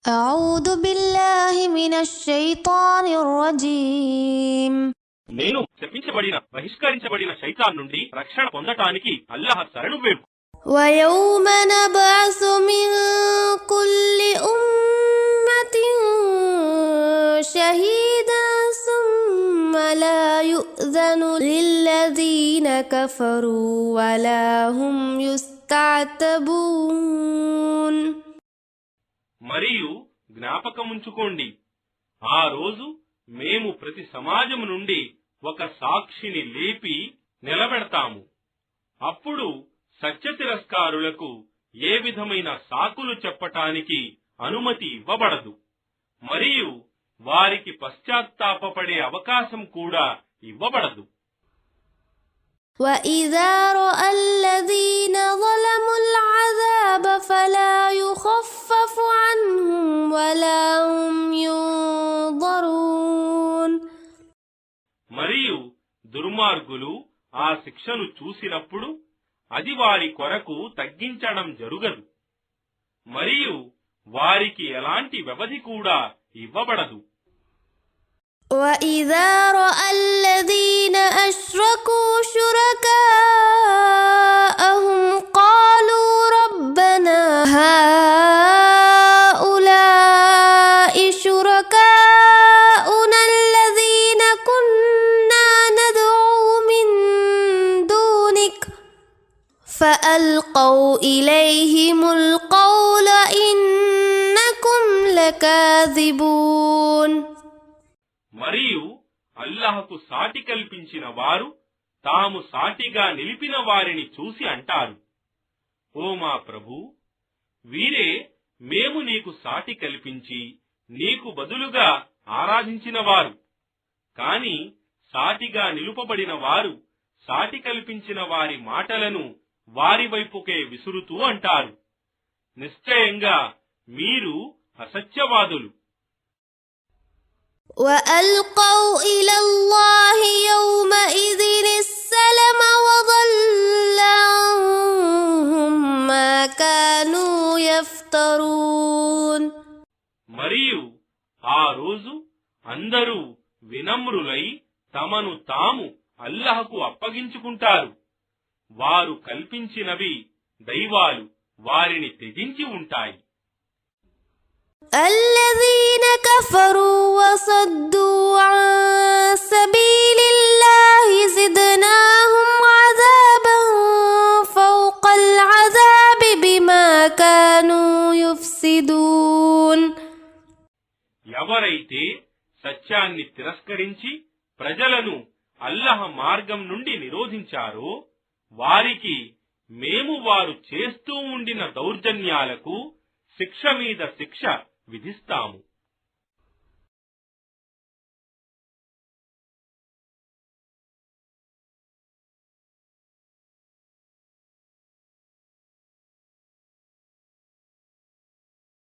أعوذ بالله من الشيطان الرجيم. నేను శపించబడిన బహిష్కరించబడిన శైతాన్ నుండి రక్షణ పొందటానికి అల్లాహ్ శరణు వేడు. ويوم نبعث من كل أمة شهيدا ثم لا يؤذن للذين كفروا ولا هم يستعتبون. మరియు జ్ఞాపకముంచుకోండి, ఆ రోజు మేము ప్రతి సమాజం నుండి ఒక సాక్షిని లేపి నిలబెడతాము. అప్పుడు సత్య తిరస్కారులకు ఏ విధమైన సాకులు చెప్పటానికి అనుమతి ఇవ్వబడదు, మరియు వారికి పశ్చాత్తాపపడే అవకాశం కూడా ఇవ్వబడదు. وَإِذَا رَأَى الَّذِينَ ظَلَمُوا الْعَذَابَ فَلَا يُخَفَّفُ عَنْهُمْ وَلَا هُمْ يُنظَرُونَ. మరియు దుర్మార్గులు ఆ శిక్షను చూసినప్పుడు అది వారి కొరకు తగ్గించడం జరుగదు, మరియు వారికి ఎలాంటి వ్యవధి కూడా ఇవ్వబడదు. وَإِذَا رَأَى الَّذِينَ أَشْرَكُوا شُرَكَاءَهُمْ قَالُوا رَبَّنَا هَؤُلَاءِ شُرَكَاؤُنَا الَّذِينَ كُنَّا نَدْعُو مِن دُونِكَ فَأَلْقَوْا إِلَيْهِمُ الْقَوْلَ إِنَّكُمْ لَكَاذِبُونَ. మరియు అల్లాహకు సాటి కల్పించిన వారు తాము సాటిగా నిలిపిన వారిని చూసి అంటారు, ఓ మా ప్రభూ, వీరే మేము నీకు సాటి కల్పించి నీకు బదులుగా ఆరాధించిన వారు. కాని సాటిగా నిలుపబడిన వారు సాటి కల్పించిన వారి మాటలను వారి వైపుకే విసురుతూ అంటారు, నిశ్చయంగా మీరు అసత్యవాదులు. وَأَلْقَوْا إِلَى اللَّهِ يَوْمَئِذٍ السَّلَمَ وَضَلَّ عَنْهُمْ مَا كَانُوا يَفْتَرُونَ. మరియు ఆ రోజు అందరూ వినమ్రులై తమను తాము అల్లాహకు అప్పగించుకుంటారు. వారు కల్పించినవి దైవాలు వారిని త్యజించి ఉంటాయి. الَّذِينَ كَفَرُوا وَصَدُّوا عَن سَبِيلِ اللَّهِ زِدْنَاهُمْ عَذَابًا فَوْقَ الْعَذَابِ بِمَا كَانُوا يُفْسِدُونَ. ఎవరైతే సత్యాన్ని తిరస్కరించి ప్రజలను అల్లాహ్ మార్గం నుండి నిరోధించారో వారికి మేము వారు చేస్తూ ఉండిన దౌర్జన్యాలకు శిక్ష మీద శిక్ష విధిస్తాము.